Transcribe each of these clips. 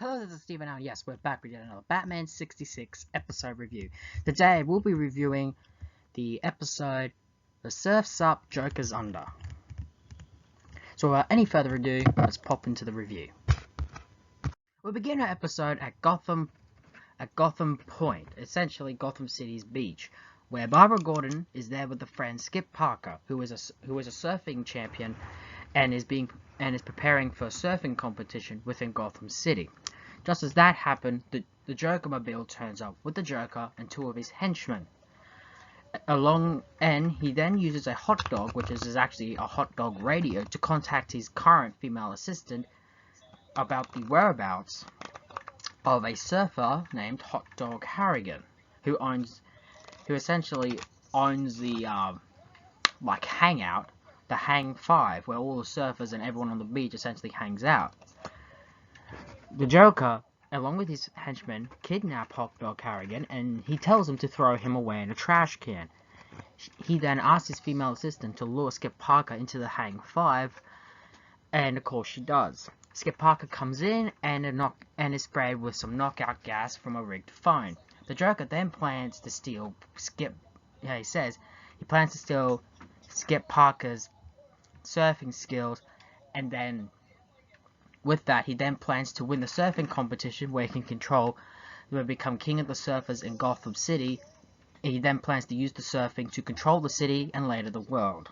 Hello, this is Steven Allen. Yes, we're back with yet another Batman 66 episode review. Today, we'll be reviewing the episode The Surf's Up, Joker's Under. So without any further ado, let's pop into the review. We'll begin our episode at Gotham Point, essentially Gotham City's beach, where Barbara Gordon is there with a friend Skip Parker, who is a surfing champion and is preparing for a surfing competition within Gotham City. Just as that happened, the Joker-mobile turns up with the Joker and two of his henchmen. And he then uses a hot dog, which is actually a hot dog radio, to contact his current female assistant about the whereabouts of a surfer named Hot Dog Harrigan, who essentially owns the hangout, the Hang 5, where all the surfers and everyone on the beach essentially hangs out. The Joker, along with his henchmen, kidnap Hot Dog Harrigan, and he tells him to throw him away in a trash can. He then asks his female assistant to lure Skip Parker into the Hang 5, and of course she does. Skip Parker comes in and is sprayed with some knockout gas from a rigged phone. The Joker then plans to steal Skip Parker's surfing skills, and then with that, he then plans to win the surfing competition where he will become king of the surfers in Gotham City. He then plans to use the surfing to control the city and later the world.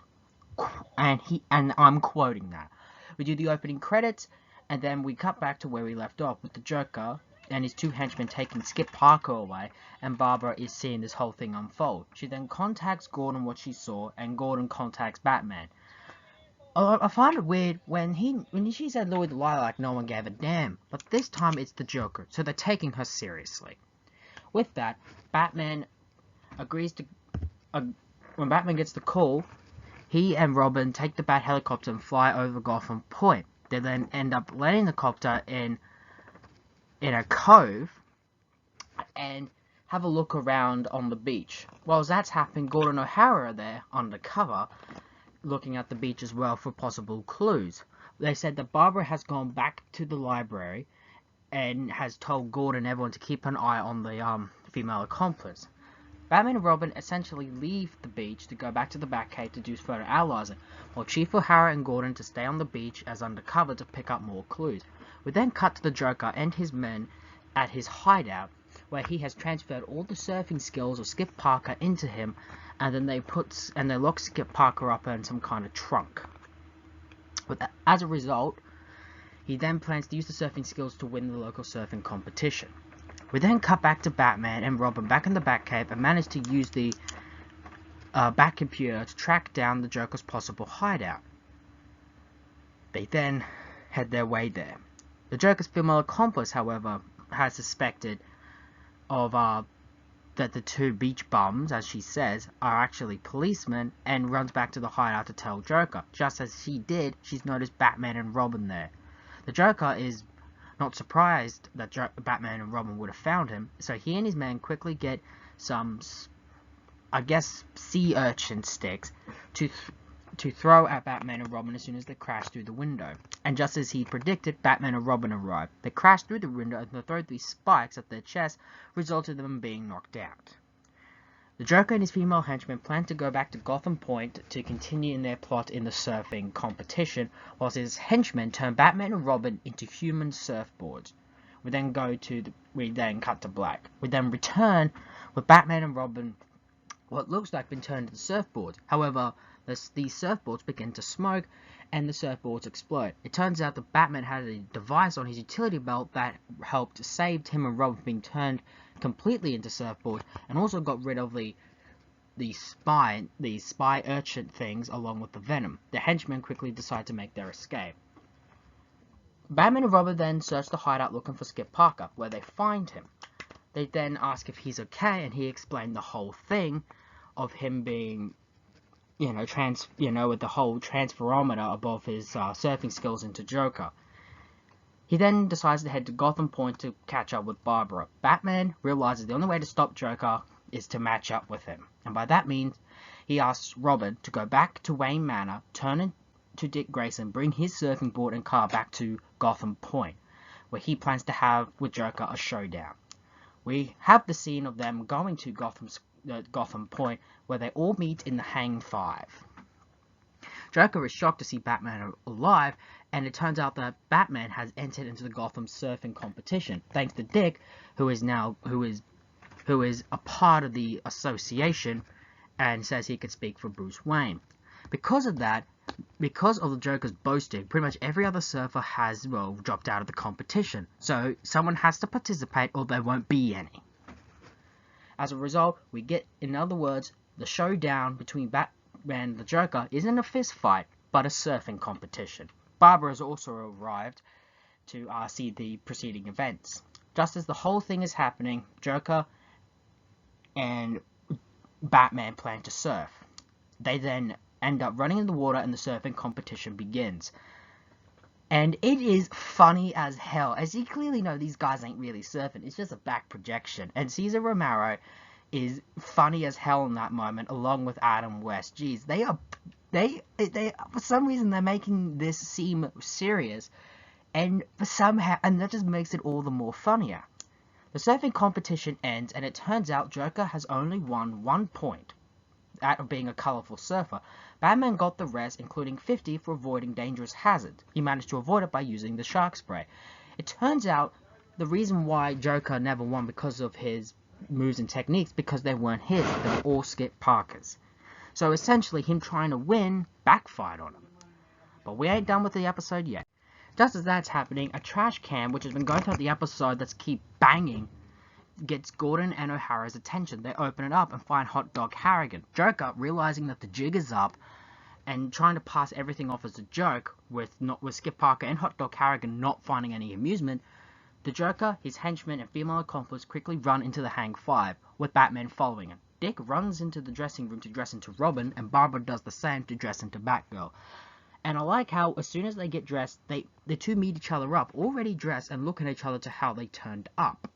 And I'm quoting that. We do the opening credits, and then we cut back to where we left off with the Joker and his two henchmen taking Skip Parker away, and Barbara is seeing this whole thing unfold. She then contacts Gordon what she saw, and Gordon contacts Batman. I find it weird when she said Louis the Lilac, no one gave a damn. But this time it's the Joker, so they're taking her seriously. With that, Batman agrees to... when Batman gets the call, he and Robin take the Bat helicopter and fly over Gotham Point. They then end up landing the copter in a cove and have a look around on the beach. While that's happening, Gordon O'Hara are there undercover, looking at the beach as well for possible clues. They said that Barbara has gone back to the library and has told Gordon and everyone to keep an eye on the female accomplice. Batman and Robin essentially leave the beach to go back to the Batcave to do further analyzing, while Chief O'Hara and Gordon to stay on the beach as undercover to pick up more clues. We then cut to the Joker and his men at his hideout, where he has transferred all the surfing skills of Skip Parker into him, and then they lock Skip Parker up in some kind of trunk. But as a result, he then plans to use the surfing skills to win the local surfing competition. We then cut back to Batman and Robin back in the Batcave and manage to use the Bat computer to track down the Joker's possible hideout. They then head their way there. The Joker's female accomplice, however, has suspected of that the two beach bums, as she says, are actually policemen, and runs back to the hideout to tell Joker. Just as she did, she's noticed Batman and Robin there. The Joker is not surprised that Batman and Robin would have found him, so he and his men quickly get some, sea urchin sticks to throw at Batman and Robin as soon as they crash through the window. And just as he predicted, Batman and Robin arrive. They crash through the window and they throw these spikes at their chest, resulting in them being knocked out. The Joker and his female henchmen plan to go back to Gotham Point to continue in their plot in the surfing competition, whilst his henchmen turn Batman and Robin into human surfboards. We then cut to black. We then return with Batman and Robin, what looks like been turned into surfboards. However, these surfboards begin to smoke and the surfboards explode. It turns out that Batman had a device on his utility belt that helped save him and Robin from being turned completely into surfboards, and also got rid of the spy urchin things along with the venom. The henchmen quickly decide to make their escape. Batman and Robin then search the hideout looking for Skip Parker, where they find him. They then ask if he's okay, and he explained the whole thing of him being, with the whole transferometer above his surfing skills into Joker. He then decides to head to Gotham Point to catch up with Barbara. Batman realizes the only way to stop Joker is to match up with him, and by that means, he asks Robin to go back to Wayne Manor, turn into Dick Grayson, bring his surfing board and car back to Gotham Point. where he plans to have with Joker a showdown. We have the scene of them going to Gotham Point, where they all meet in the Hang Five. Joker is shocked to see Batman alive, and it turns out that Batman has entered into the Gotham surfing competition, thanks to Dick, who is a part of the association, and says he could speak for Bruce Wayne. Because of that, because of the Joker's boasting, pretty much every other surfer has, well, dropped out of the competition. So someone has to participate or there won't be any. As a result, we get, in other words, the showdown between Batman and the Joker isn't a fist fight, but a surfing competition. Barbara has also arrived to see the preceding events. Just as the whole thing is happening, Joker and Batman plan to surf. They then end up running in the water and the surfing competition begins. And it is funny as hell. As you clearly know, these guys ain't really surfing. It's just a back projection. And Cesar Romero is funny as hell in that moment, along with Adam West. Jeez, they for some reason they're making this seem serious, and that just makes it all the more funnier. The surfing competition ends, and it turns out Joker has only won 1 point out of being a colorful surfer. Batman got the rest, including 50 for avoiding dangerous hazards. He managed to avoid it by using the shark spray. It turns out the reason why Joker never won because of his moves and techniques, because they weren't his, they were all Skip Parker's. So essentially him trying to win backfired on him. But we ain't done with the episode yet. Just as that's happening, a trash can, which has been going throughout the episode that's keep banging, gets Gordon and O'Hara's attention. They open it up and find Hot Dog Harrigan. Joker, realizing that the jig is up and trying to pass everything off as a joke, with Skip Parker and Hot Dog Harrigan not finding any amusement, the Joker, his henchmen, and female accomplice quickly run into the Hang Five, with Batman following him. Dick runs into the dressing room to dress into Robin, and Barbara does the same to dress into Batgirl. And I like how, as soon as they get dressed, the two meet each other up, already dressed, and look at each other to how they turned up.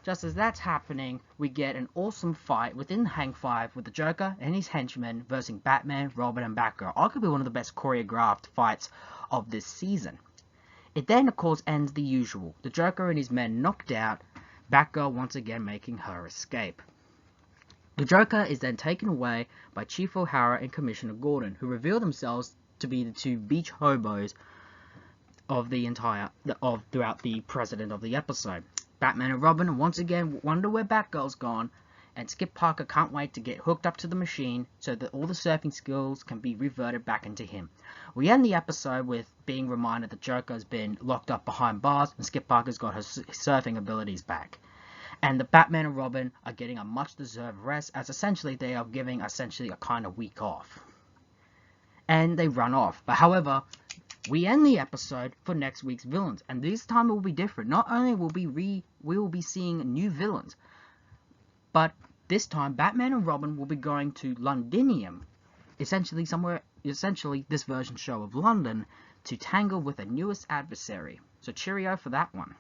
Just as that's happening, we get an awesome fight within the Hang Five with the Joker and his henchmen versus Batman, Robin, and Batgirl. Arguably one of the best choreographed fights of this season. It then, of course, ends the usual. The Joker and his men knocked out, Batgirl once again making her escape. The Joker is then taken away by Chief O'Hara and Commissioner Gordon, who reveal themselves to be the two beach hobos of throughout the precedent of the episode. Batman and Robin once again wonder where Batgirl's gone, and Skip Parker can't wait to get hooked up to the machine so that all the surfing skills can be reverted back into him. We end the episode with being reminded that Joker's been locked up behind bars and Skip Parker's got his surfing abilities back. And the Batman and Robin are getting a much-deserved rest, as essentially they are giving a kind of week off. And they run off. But however, we end the episode for next week's villains, and this time it will be different. Not only will we will be seeing new villains, but this time Batman and Robin will be going to Londinium, essentially this version show of London, to tangle with a newest adversary. So cheerio for that one.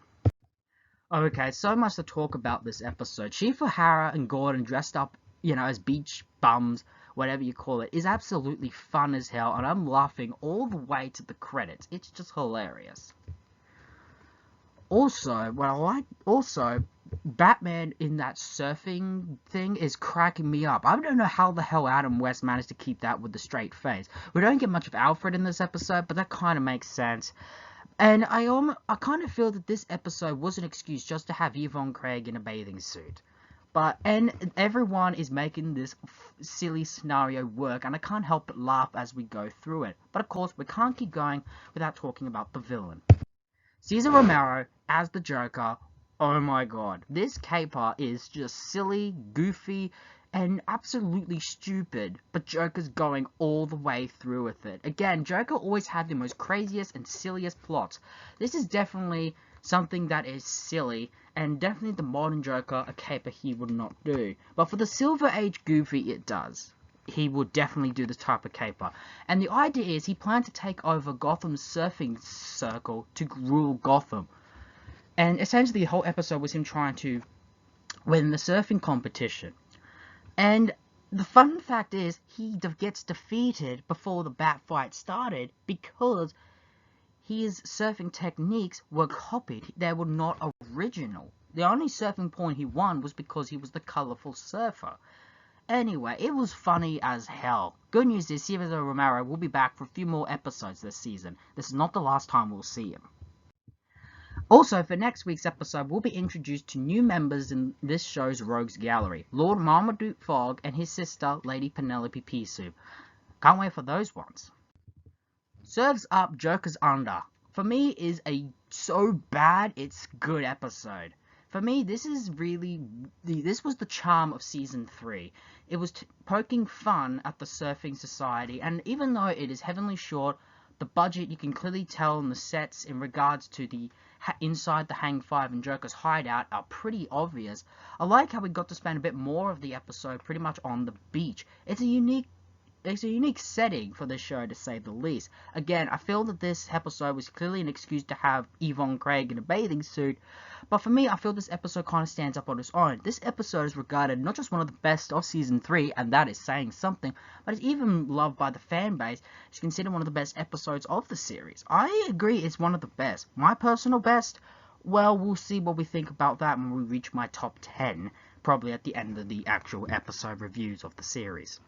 Okay, so much to talk about this episode. Chief O'Hara and Gordon dressed up, as beach bums, whatever you call it, is absolutely fun as hell, and I'm laughing all the way to the credits. It's just hilarious. Also, Batman in that surfing thing is cracking me up. I don't know how the hell Adam West managed to keep that with the straight face. We don't get much of Alfred in this episode, but that kind of makes sense. And I kind of feel that this episode was an excuse just to have Yvonne Craig in a bathing suit. And everyone is making this silly scenario work, and I can't help but laugh as we go through it. But of course, we can't keep going without talking about the villain. Cesar Romero as the Joker. Oh my god. This caper is just silly, goofy, and absolutely stupid, but Joker's going all the way through with it. Again, Joker always had the most craziest and silliest plots. This is definitely something that is silly, and definitely the modern Joker, a caper he would not do. But for the Silver Age Goofy, it does. He would definitely do this type of caper. And the idea is he planned to take over Gotham's surfing circle to rule Gotham. And essentially the whole episode was him trying to win the surfing competition. And the fun fact is, he gets defeated before the bat fight started because his surfing techniques were copied. They were not original. The only surfing point he won was because he was the colourful surfer. Anyway, it was funny as hell. Good news is Cesar Romero will be back for a few more episodes this season. This is not the last time we'll see him. Also, for next week's episode, we'll be introduced to new members in this show's Rogues Gallery. Lord Marmaduke Fogg and his sister, Lady Penelope Peasoup. Can't wait for those ones. Serves Up, Joker's Under. For me, is a so bad it's good episode. For me, this was the charm of Season 3. It was poking fun at the Surfing Society, and even though it is heavily short, the budget, you can clearly tell in the sets in regards to the inside the Hang 5 and Joker's hideout are pretty obvious. I like how we got to spend a bit more of the episode pretty much on the beach. It's a unique setting for this show, to say the least. Again, I feel that this episode was clearly an excuse to have Yvonne Craig in a bathing suit, but for me, I feel this episode kind of stands up on its own. This episode is regarded not just one of the best of Season 3, and that is saying something, but it's even loved by the fan base. It's considered one of the best episodes of the series. I agree it's one of the best. My personal best? Well, we'll see what we think about that when we reach my top 10, probably at the end of the actual episode reviews of the series.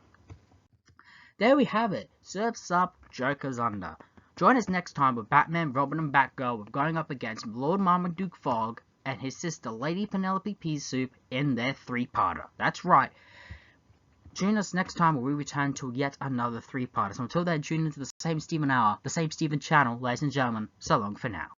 There we have it. Surf's Up, Joker's Under. Join us next time with Batman, Robin, and Batgirl going up against Lord Marmaduke Fogg and his sister Lady Penelope Peasoup in their three-parter. That's right. Join us next time where we return to yet another three-parter. So until then, tune into the same Steven hour, the same Steven channel, ladies and gentlemen. So long for now.